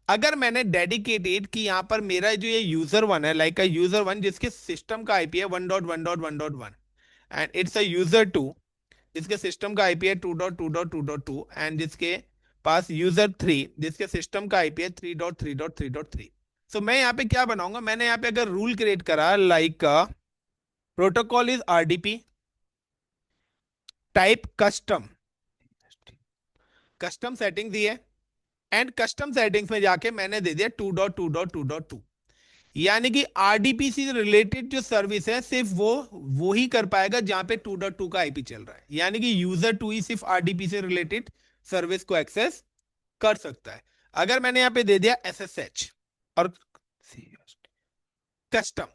अगर मैंने डेडिकेटेड कि यहां पर मेरा जो ये यूजर वन है, लाइक अ यूजर वन जिसके सिस्टम का आईपी है 1.1.1.1, and it's a user two जिसके सिस्टम का आईपी है 2.2.2.2, एंड जिसके पास यूजर थ्री जिसके सिस्टम का आईपी है 3.3.3.3। सो मैं यहाँ पे क्या बनाऊंगा, मैंने यहाँ पे अगर रूल क्रिएट करा like protocol is RDP type custom, custom setting दी है, एंड कस्टम सेटिंग्स में जाके मैंने दे दिया 2.2.2.2। यानी कि आरडीपी से रिलेटेड जो सर्विस है सिर्फ वो ही कर पाएगा जहां पे 2.2 का आईपी चल रहा है। यानी कि यूजर टू ही सिर्फ आरडीपी से रिलेटेड सर्विस को एक्सेस कर सकता है। अगर मैंने यहां पे दे दिया एसएसएच और कस्टम,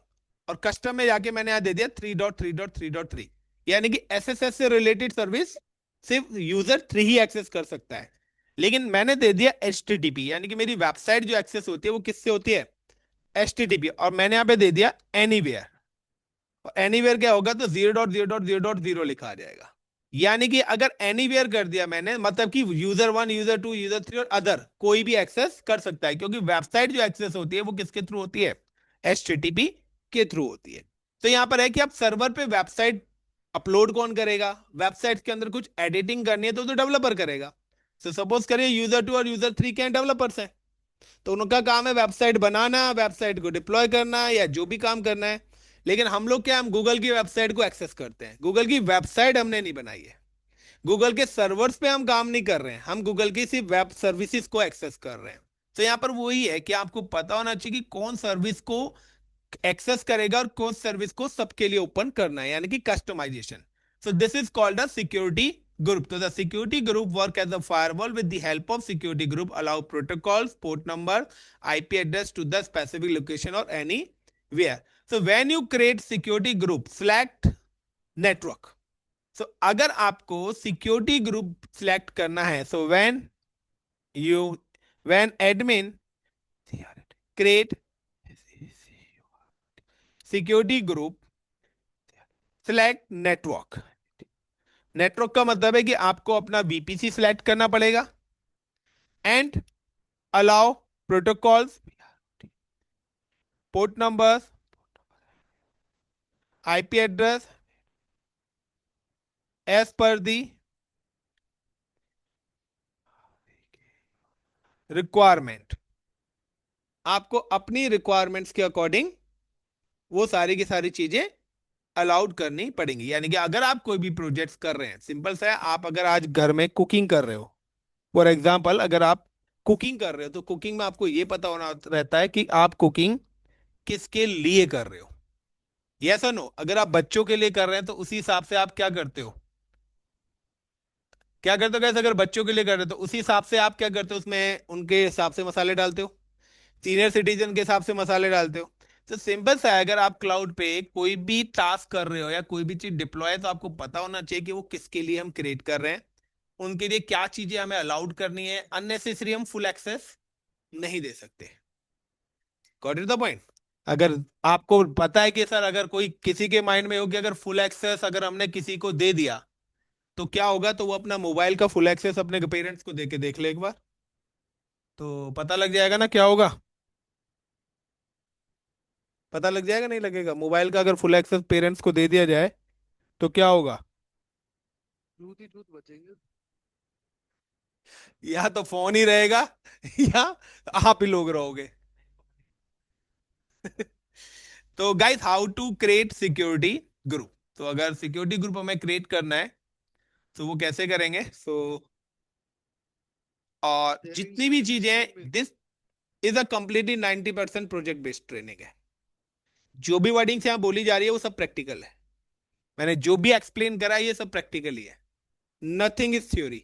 और कस्टम में जाके मैंने यहां दे दिया 3.3.3.3, यानी कि एसएसएच से रिलेटेड सर्विस सिर्फ यूजर थ्री ही एक्सेस कर सकता है। लेकिन मैंने दे दिया एचटीटीपी, यानी कि मेरी वेबसाइट जो एक्सेस होती है वो किससे होती है, एचटीटीपी, और मैंने यहां पे दे दिया एनीवेयर। और एनीवेयर क्या होगा, तो 0.0.0.0 लिखा आ जाएगा। यानी कि अगर एनीवेयर कर दिया मैंने, मतलब कि user one user two user three और अदर कोई भी एक्सेस कर सकता है, क्योंकि वेबसाइट जो एक्सेस होती है वो किसके थ्रू होती है, एचटीटीपी के थ्रू होती है। तो यहां पर है कि आप सर्वर पे वेबसाइट अपलोड कौन करेगा, वेबसाइट के अंदर कुछ एडिटिंग करनी है तो डेवलपर करेगा। तो सपोज करिए यूजर टू और यूजर थ्री के डेवलपर्स हैं, तो उनका काम है वेबसाइट बनाना, वेबसाइट को डिप्लॉय करना या जो भी काम करना है। लेकिन हम लोग क्या, हम गूगल की वेबसाइट को एक्सेस करते हैं, गूगल की वेबसाइट हमने नहीं बनाई है, गूगल के सर्वर्स पे हम काम नहीं कर रहे हैं, हम गूगल की सिर्फ वेब सर्विसेज को एक्सेस कर रहे हैं। तो यहाँ पर वही है कि आपको पता होना चाहिए कि कौन सर्विस को एक्सेस करेगा और कौन सर्विस को सबके लिए ओपन करना है, यानी कि customization. So this is called a security group. So the security group work as a firewall. With the help of security group allow protocols, port number, IP address to the specific location or any where. So when you create security group, select network. So अगर आपको security group select करना है, so when admin create security group, select network. Network का मतलब है कि आपको अपना VPC सिलेक्ट करना पड़ेगा and allow protocols, port numbers, IP address as per the requirement. आपको अपनी रिक्वायरमेंट्स के अकॉर्डिंग वो सारी की सारी चीजें अलाउड करनी पड़ेंगी। यानी कि अगर आप कोई भी प्रोजेक्ट्स कर रहे हैं, सिंपल सा है, आप अगर आज घर में कुकिंग कर रहे हो, फॉर एग्जाम्पल अगर आप कुकिंग कर रहे हो तो कुकिंग में आपको ये पता होना रहता है कि आप कुकिंग किसके लिए कर रहे हो। यस और नो? अगर आप बच्चों के लिए कर रहे हैं तो उसी हिसाब से आप क्या करते हो, क्या करते हो कैसे? अगर बच्चों के लिए कर रहे हो तो उसी हिसाब से आप क्या करते हो, उसमें उनके हिसाब से मसाले डालते हो, सीनियर सिटीजन के हिसाब से मसाले डालते हो। तो सिंपल सा है, अगर आप क्लाउड पे कोई भी टास्क कर रहे हो या कोई भी चीज डिप्लॉय है तो आपको पता होना चाहिए कि वो किसके लिए हम क्रिएट कर रहे हैं, उनके लिए क्या चीजें हमें अलाउड करनी है, अननेसेसरी हम फुल एक्सेस नहीं दे सकते। Got it the point? अगर आपको पता है कि सर अगर कोई किसी के माइंड में हो कि अगर फुल एक्सेस अगर हमने किसी को दे दिया तो क्या होगा, तो वो अपना मोबाइल का फुल एक्सेस अपने पेरेंट्स को दे के देख ले एक बार, तो पता लग जाएगा ना क्या होगा। पता लग जाएगा नहीं लगेगा? मोबाइल का अगर फुल एक्सेस पेरेंट्स को दे दिया जाए तो क्या होगा? दूध ही दूध बचेंगे। या तो फोन ही रहेगा या आप ही लोग रहोगे। तो guys, how to create security group. तो अगर सिक्योरिटी ग्रुप हमें क्रिएट करना है तो वो कैसे करेंगे? और शेयरिंग जितनी भी शेयरिंग में। चीजें, this is a completely 90% project based training है। जो भी वर्डिंग से यहाँ बोली जा रही है वो सब प्रैक्टिकल है। मैंने जो भी एक्सप्लेन करा है ये सब प्रैक्टिकल ही है, नथिंग इज थ्योरी।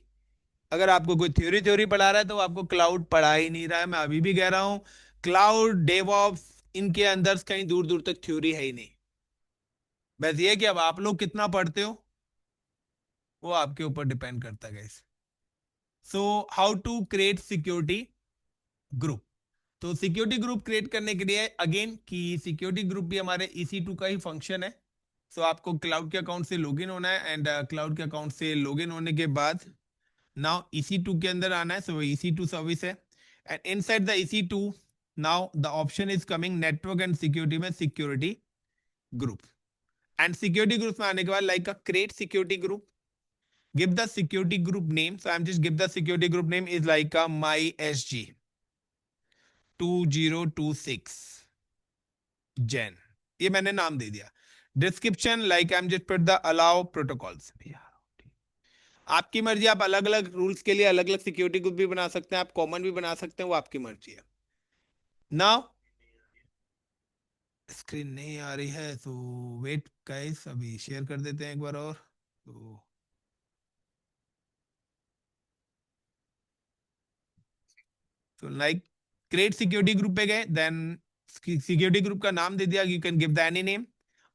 अगर आपको कोई थ्योरी थ्योरी पढ़ा रहा है तो वो आपको क्लाउड पढ़ा ही नहीं रहा है। मैं अभी भी कह रहा हूं, क्लाउड डेवऑप्स इनके अंदर कहीं दूर दूर तक थ्योरी है ही नहीं। बस ये है कि अब आप लोग कितना पढ़ते हो वो आपके ऊपर डिपेंड करता है guys. So how to create security group. तो सिक्योरिटी ग्रुप क्रिएट करने के लिए अगेन कि सिक्योरिटी ग्रुप भी हमारे EC2 का ही फंक्शन है। सो आपको क्लाउड के अकाउंट से लॉगिन होना है एंड क्लाउड के अकाउंट से लॉगिन होने के बाद नाउ EC2 के अंदर आना है। सो EC2 सर्विस है and inside the EC2 now the option is coming network and security में security group. And security group में आने के बाद like a create security group, give the security group name. So I'm just give the security group name is like a MySG 2026 Gen, ये मैंने नाम दे दिया। Description like I am just put the allow protocols. आपकी मर्जी, आप अलग अलग rules के लिए अलग अलग सिक्योरिटी ग्रुप भी बना सकते हैं, आप कॉमन भी बना सकते हैं, वो आपकी मर्जी है। नाउ स्क्रीन नहीं आ रही है तो वेट गाइस, अभी शेयर कर देते हैं एक बार और। तो लाइक क्रिएट सिक्योरिटी ग्रुप पे गए, देन सिक्योरिटी ग्रुप का नाम दे दिया, you can give the any name.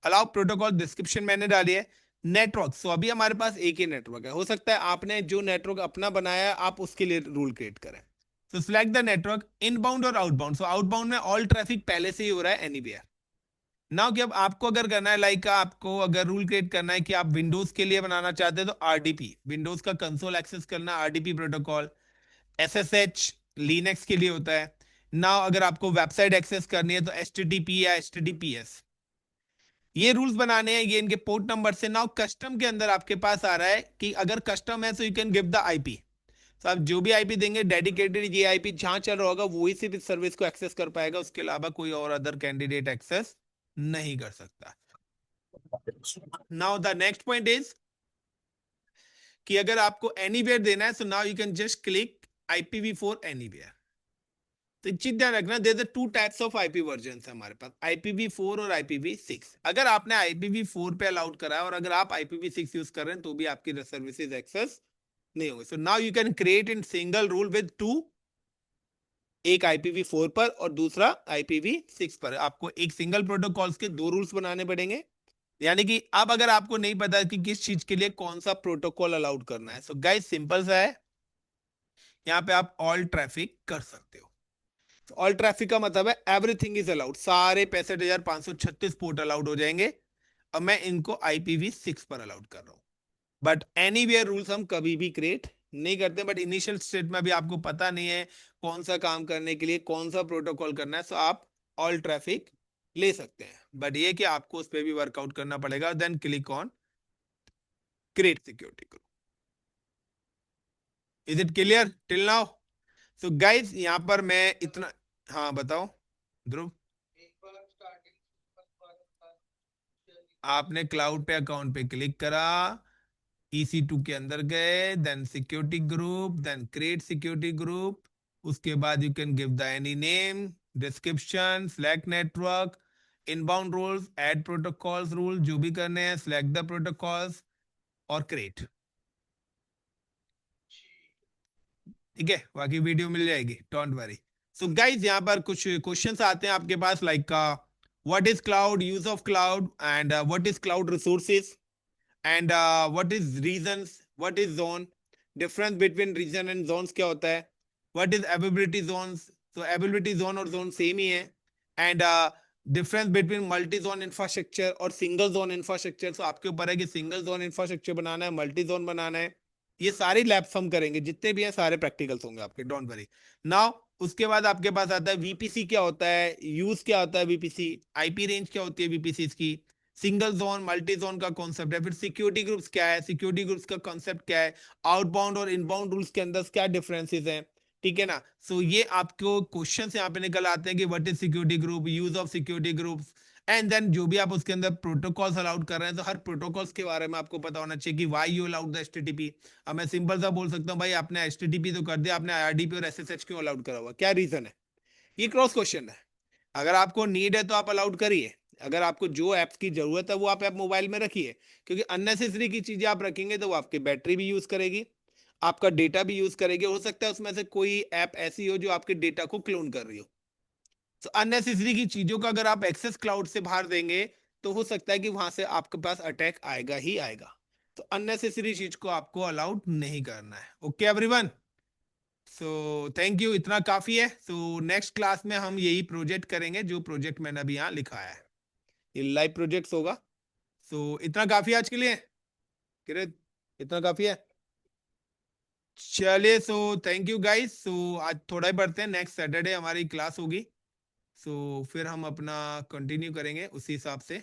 Allow protocol description मैंने डाली है। नेटवर्क, सो अभी हमारे पास एक ही नेटवर्क है, हो सकता है आपने जो नेटवर्क अपना बनाया है आप उसके लिए रूल क्रिएट करें। सो सिलेक्ट द नेटवर्क, इनबाउंड और आउटबाउंड। सो आउटबाउंड में ऑल ट्रैफिक पहले से ही हो रहा है एनीवेयर। नाउ कि अब आपको अगर करना है लाइक आपको अगर रूल क्रिएट करना है कि आप विंडोज के लिए बनाना चाहते हैं तो RDP, विंडोज का कंसोल एक्सेस करना, RDP प्रोटोकॉल। SSH लिनक्स के लिए होता है। नाउ अगर आपको वेबसाइट एक्सेस करनी है तो HTTP या HTTPS, ये रूल्स बनाने हैं, ये इनके पोर्ट नंबर से। नाउ कस्टम के अंदर आपके पास आ रहा है कि अगर कस्टम है तो you can give the IP। तो आप जो भी IP देंगे डेडिकेटेड, ये IP जहां चल रहा होगा वही सिर्फ इस सर्विस को एक्सेस कर पाएगा, उसके अलावा कोई और अदर कैंडिडेट एक्सेस नहीं कर सकता। Now the next point is कि अगर आपको एनीवेयर देना है, so now you can just click IPv4 anywhere. तो एक चीज ध्यान रखना, there two types of IP version है हमारे पास, IPv4 और IPv6। अगर आपने IPv4 पे अलाउड करा है और अगर आप IPv6 यूज कर रहे हैं तो भी आपकी सर्विसेज एक्सेस नहीं होगी। सो now you can create in single rule with two एक IPv4 पर और दूसरा IPv6 पर। आपको एक सिंगल प्रोटोकॉल्स के दो रूल्स बनाने पड़ेंगे। यानी कि अब अगर आपको नहीं पता कि किस चीज के लिए कौन सा प्रोटोकॉल अलाउड करना है, सो गाइस सिंपल सा है, यहाँ पे आप ऑल ट्रैफिक कर सकते हो। तो ऑल ट्रैफिक का मतलब है एवरीथिंग इज अलाउड, सारे 65,536 पोर्ट अलाउड हो जाएंगे। अब मैं इनको IPv6 पर अलाउड कर रहा हूँ। बट एनीवेयर रूल्स हम कभी भी क्रिएट नहीं करते। बट इनिशियल स्टेट में भी आपको पता नहीं है कौन सा काम करने के लिए कौन सा प्रोटोकॉल करना है, सो आप ऑल ट्रैफिक ले सकते हैं। बट ये कि आपको उस पर भी वर्कआउट करना पड़ेगा। Then click on create security group. Is it clear till now? So guys यहाँ पर मैं इतना, हाँ बताओ ध्रुव। आपने क्लाउड पे अकाउंट पे क्लिक करा, EC2 के अंदर गए, then security group, then create security group. उसके बाद you can give the any name, description, select network, inbound rules, add protocols rule, जो भी करने हैं, सिलेक्ट द प्रोटोकॉल्स और क्रिएट। ठीक है, बाकी वीडियो मिल जाएगी, डोंट वरी। सो गाइज यहाँ पर कुछ क्वेश्चंस आते हैं आपके पास, like what is cloud, use of cloud, and what is cloud resources, and what is regions, what is zone, difference between region and zones क्या होता है, व्हाट इज अवेलेबिलिटी जोन्स, तो अवेलेबिलिटी जोन और zone same ही है, and difference between multi zone infrastructure और single zone infrastructure. तो आपके ऊपर है कि सिंगल जोन इंफ्रास्ट्रक्चर बनाना है, मल्टी जोन बनाना है। ये सारी लैब्स हम करेंगे, जितने भी हैं सारे प्रैक्टिकल्स होंगे आपके, डोंट वरी। नाउ उसके बाद आपके पास आता है VPC क्या होता है, यूज क्या होता है VPC, IP रेंज क्या होती है VPC की, सिंगल जोन मल्टी जोन का कॉन्सेप्ट है, फिर सिक्योरिटी ग्रुप्स क्या है, सिक्योरिटी ग्रुप्स का कॉन्सेप्ट क्या है, आउटबाउंड और इनबाउंड रूल्स के अंदर क्या डिफरेंसेस हैं। ठीक है ना? सो ये आपको क्वेश्चन यहाँ पे निकल आते हैं कि what is security group, use of security groups, and then जो भी आप उसके अंदर प्रोटोकॉल्स अलाउड कर रहे हैं, तो हर प्रोटोकॉल्स के बारे में आपको पता होना चाहिए कि why you allowed the HTTP। अब मैं सिंपल सा बोल सकता हूँ, भाई आपने HTTP तो कर दिया, आपने IRDP और SSH क्यों अलाउड करा हुआ, क्या रीजन है? ये क्रॉस क्वेश्चन है। अगर आपको नीड है तो आप अलाउड करिए, अगर आपको जो ऐप्स की जरूरत है वो आप ऐप मोबाइल में रखिए, क्योंकि अननेसेसरी की चीजें आप रखेंगे तो वो आपकी बैटरी भी यूज करेगी, आपका डेटा भी यूज करेगी, हो सकता है उसमें से कोई ऐप ऐसी हो जो आपके डेटा को क्लोन कर रही हो। तो अननेसेसरी की चीजों का अगर आप एक्सेस क्लाउड से बाहर देंगे तो हो सकता है कि वहां से आपके पास अटैक आएगा ही आएगा। तो अननेसेसरी चीज को आपको अलाउड नहीं करना है। Okay everyone, so thank you, इतना काफी है। सो नेक्स्ट क्लास में हम यही प्रोजेक्ट करेंगे जो प्रोजेक्ट मैंने अभी यहाँ लिखाया है, ये लाइव प्रोजेक्ट्स होगा। सो इतना काफी है आज के लिए, किरण, इतना काफी है। चलिए, सो थैंक यू गाइस। सो आज थोड़ा ही बढ़ते हैं, नेक्स्ट सैटरडे हमारी क्लास होगी। सो फिर हम अपना कंटिन्यू करेंगे उसी हिसाब से।